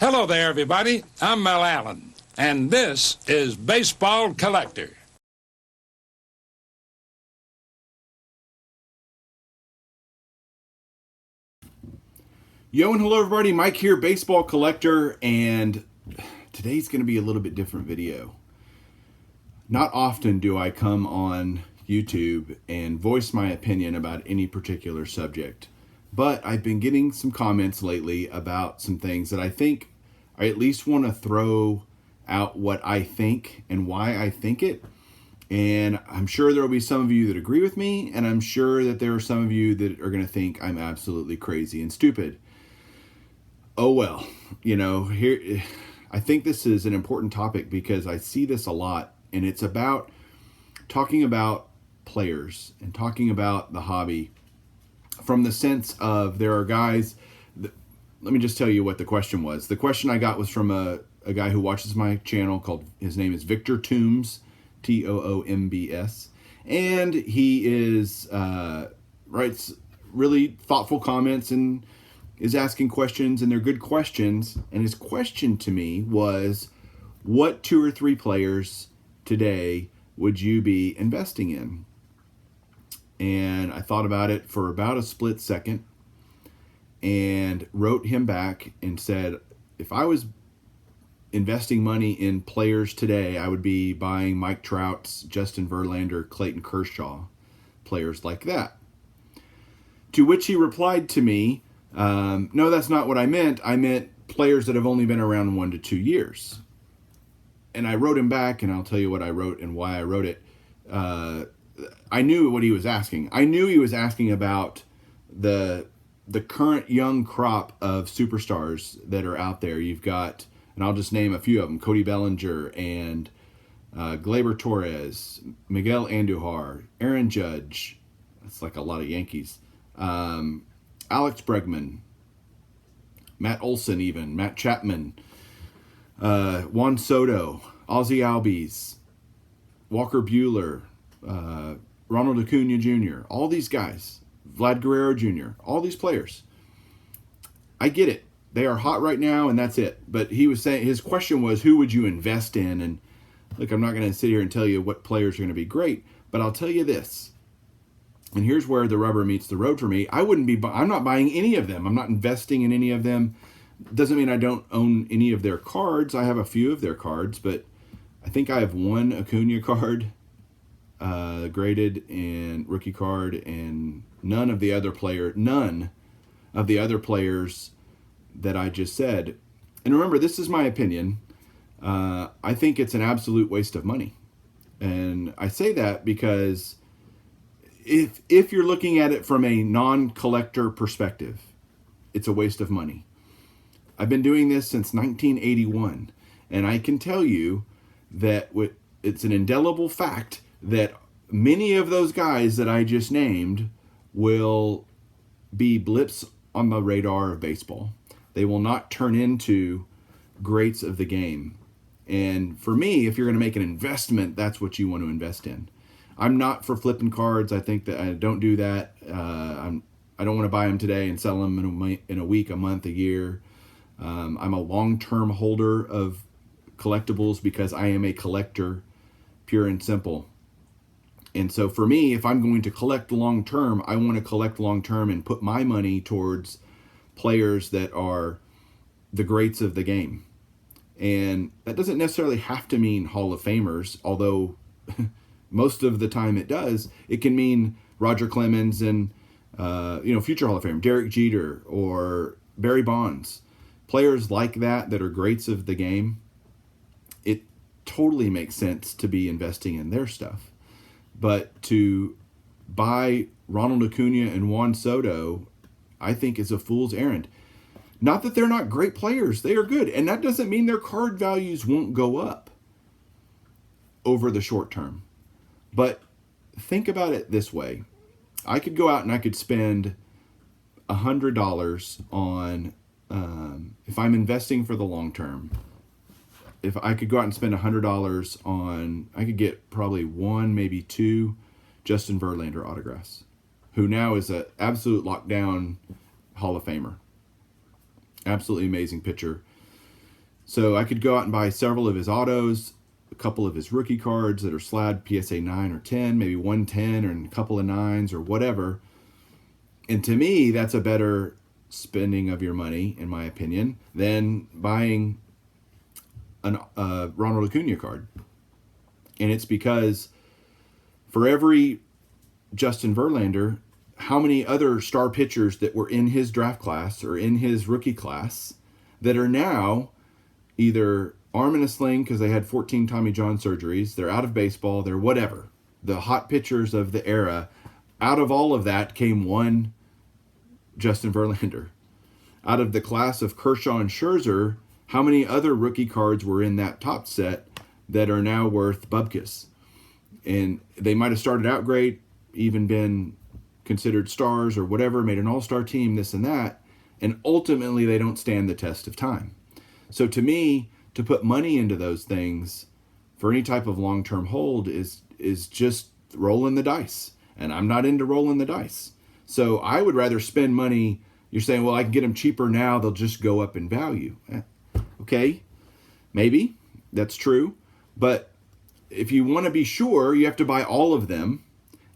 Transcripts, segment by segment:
Hello there, everybody. I'm Mel Allen, and this is Baseball Collector. Yo and hello everybody, Mike here, Baseball Collector, and today's going to be a little bit different video. Not often do I come on YouTube and voice my opinion about any particular subject, but I've been getting some comments lately about some things that I think I at least want to throw out what I think and why I think it. And I'm sure there will be some of you that agree with me, and I'm sure that there are some of you that are going to think I'm absolutely crazy and stupid. Oh well, here I think this is an important topic because I see this a lot, and it's about talking about players and talking about the hobby from the sense of there are guys that, let me just tell you what the question was. The question I got was from a guy who watches my channel called, his name is Victor Toombs, Toombs, and he is writes really thoughtful comments and is asking questions, and they're good questions. And his question to me was, what 2 or 3 players today would you be investing in? And I thought about it for about a split second and wrote him back and said, if I was investing money in players today, I would be buying Mike Trout's, Justin Verlander, Clayton Kershaw, players like that. To which he replied to me, no, that's not what I meant. I meant players that have only been around 1 to 2 years. And I wrote him back, and I'll tell you what I wrote and why I wrote it. I knew what he was asking. I knew he was asking about the current young crop of superstars that are out there. You've got, and I'll just name a few of them, Cody Bellinger and Gleyber Torres, Miguel Andujar, Aaron Judge. That's like a lot of Yankees. Alex Bregman, Matt Olson even, Matt Chapman, Juan Soto, Ozzie Albies, Walker Buehler, Ronald Acuna Jr., all these guys, Vlad Guerrero Jr., all these players. I get it. They are hot right now, and that's it. But he was saying, his question was, who would you invest in? And look, I'm not going to sit here and tell you what players are going to be great, but I'll tell you this. And here's where the rubber meets the road for me. I'm not buying any of them. I'm not investing in any of them. Doesn't mean I don't own any of their cards. I have a few of their cards, but I think I have one Acuna card, graded and rookie card, and none of the other players that I just said. And remember, this is my opinion. I think it's an absolute waste of money. And I say that because if you're looking at it from a non-collector perspective, it's a waste of money. I've been doing this since 1981, and I can tell you that it's an indelible fact that many of those guys that I just named will be blips on the radar of baseball. They will not turn into greats of the game. And for me, if you're going to make an investment, that's what you want to invest in. I'm not for flipping cards. I think that I don't do that. I don't want to buy them today and sell them in a week, a month, a year. I'm a long-term holder of collectibles because I am a collector, pure and simple. And so for me, if I'm going to collect long-term, I want to collect long-term and put my money towards players that are the greats of the game. And that doesn't necessarily have to mean Hall of Famers, although most of the time it does. It can mean Roger Clemens and future Hall of Famer Derek Jeter or Barry Bonds, players like that are greats of the game. It totally makes sense to be investing in their stuff. But to buy Ronald Acuna and Juan Soto, I think is a fool's errand. Not that they're not great players. They are good. And that doesn't mean their card values won't go up over the short term. But think about it this way. I could go out and I could spend $100 on, if I'm investing for the long term, if I could go out and spend $100 on, I could get probably 1, maybe 2 Justin Verlander autographs, who now is an absolute lockdown Hall of Famer. Absolutely amazing pitcher. So I could go out and buy several of his autos, a couple of his rookie cards that are slad PSA 9 or 10, maybe 110 or a couple of 9s or whatever. And to me, that's a better spending of your money, in my opinion, than buying a Ronald Acuna card. And it's because for every Justin Verlander, how many other star pitchers that were in his draft class or in his rookie class that are now either arm in a sling because they had 14 Tommy John surgeries, they're out of baseball, they're whatever. The hot pitchers of the era, out of all of that came one Justin Verlander. Out of the class of Kershaw and Scherzer, how many other rookie cards were in that top set that are now worth bubkas? And they might have started out great, even been considered stars or whatever, made an all-star team, this and that, and ultimately they don't stand the test of time. So to me, to put money into those things for any type of long-term hold is just rolling the dice. And I'm not into rolling the dice. So I would rather spend money. You're saying, well, I can get them cheaper now. They'll just go up in value. Okay, maybe that's true. But if you want to be sure, you have to buy all of them.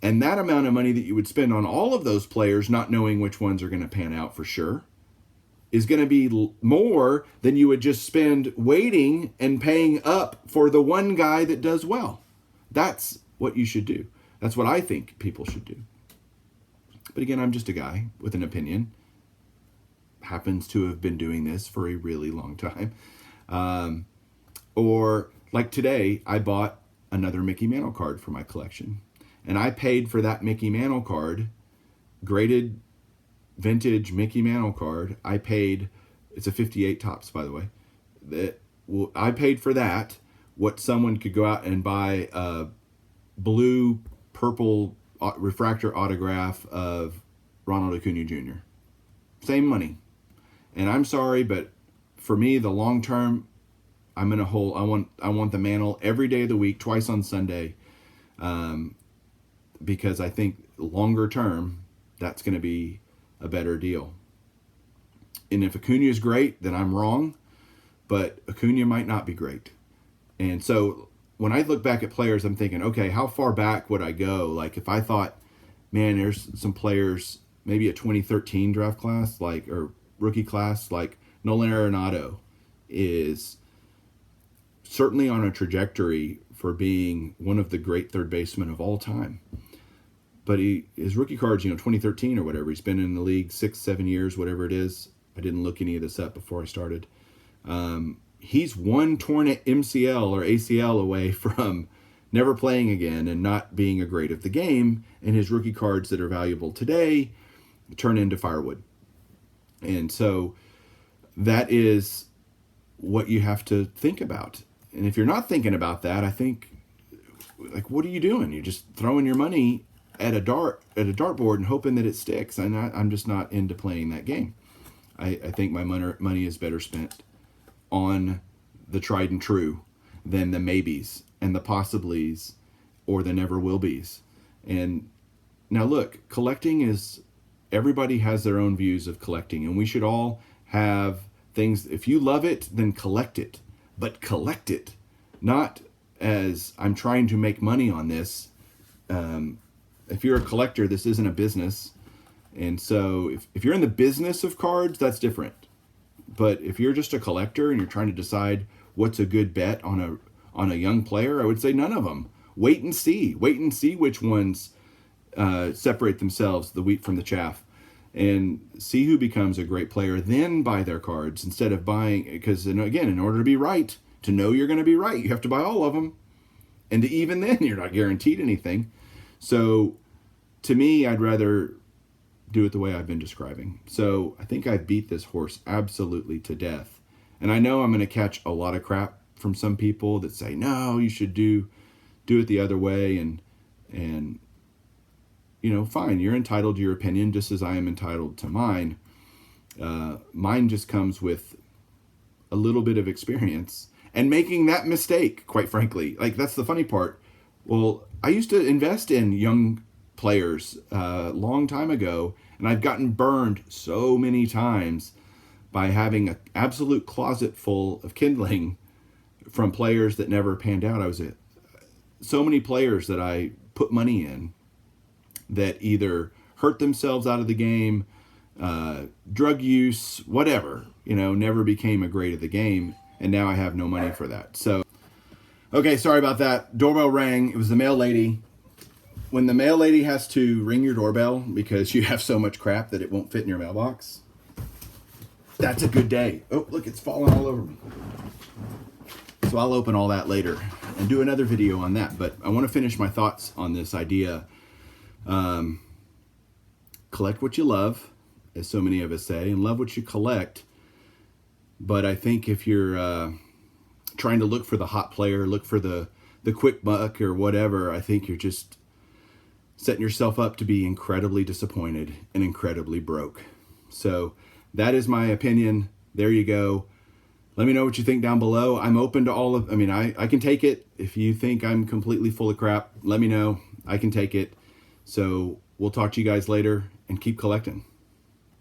And that amount of money that you would spend on all of those players, not knowing which ones are going to pan out for sure, is going to be more than you would just spend waiting and paying up for the one guy that does well. That's what you should do. That's what I think people should do. But again, I'm just a guy with an opinion. Happens to have been doing this for a really long time. Or like today, I bought another Mickey Mantle card for my collection. And I paid for that Mickey Mantle card, graded vintage Mickey Mantle card. I paid, it's a 58 tops, by the way. I paid for that what someone could go out and buy a blue, purple refractor autograph of Ronald Acuna Jr. Same money. And I'm sorry, but for me, the long term, I'm in a hole. I want the Mantle every day of the week, twice on Sunday, because I think longer term, that's going to be a better deal. And if Acuna is great, then I'm wrong, but Acuna might not be great. And so when I look back at players, I'm thinking, okay, how far back would I go? Like if I thought, man, there's some players, maybe a 2013 draft class, like, or rookie class, like Nolan Arenado is certainly on a trajectory for being one of the great third basemen of all time. But his rookie cards, 2013 or whatever, he's been in the league 6-7 years, whatever it is. I didn't look any of this up before I started. He's one torn MCL or ACL away from never playing again and not being a great of the game. And his rookie cards that are valuable today turn into firewood. And so that is what you have to think about. And if you're not thinking about that, I think, like, what are you doing? You're just throwing your money at a dartboard and hoping that it sticks. And I'm just not into playing that game. I think my money is better spent on the tried and true than the maybes and the possiblies or the never will be's. And now look, collecting is, everybody has their own views of collecting, and we should all have things. If you love it, then collect it, but collect it, not as I'm trying to make money on this. If you're a collector, this isn't a business. And so if you're in the business of cards, that's different. But if you're just a collector and you're trying to decide what's a good bet on a young player, I would say none of them. Wait and see which ones separate themselves, the wheat from the chaff, and see who becomes a great player. Then buy their cards instead of buying, because again, in order to be right, to know you're going to be right, you have to buy all of them. And even then, you're not guaranteed anything. So to me, I'd rather do it the way I've been describing. So I think I've beat this horse absolutely to death. And I know I'm going to catch a lot of crap from some people that say, no, you should do it the other way. And fine, you're entitled to your opinion just as I am entitled to mine. Mine just comes with a little bit of experience and making that mistake, quite frankly. Like, that's the funny part. Well, I used to invest in young players a long time ago, and I've gotten burned so many times by having an absolute closet full of kindling from players that never panned out. So many players that I put money in that either hurt themselves out of the game, drug use, whatever, never became a great of the game. And now I have no money for that. So, okay, sorry about that. Doorbell rang. It was the mail lady. When the mail lady has to ring your doorbell because you have so much crap that it won't fit in your mailbox, that's a good day. Oh, look, it's falling all over me. So I'll open all that later and do another video on that. But I want to finish my thoughts on this idea. Collect what you love, as so many of us say, and love what you collect. But I think if you're trying to look for the hot player, look for the quick buck or whatever, I think you're just setting yourself up to be incredibly disappointed and incredibly broke. So that is my opinion. There you go. Let me know what you think down below. I'm open to all of, I can take it. If you think I'm completely full of crap, let me know. I can take it. So we'll talk to you guys later and keep collecting.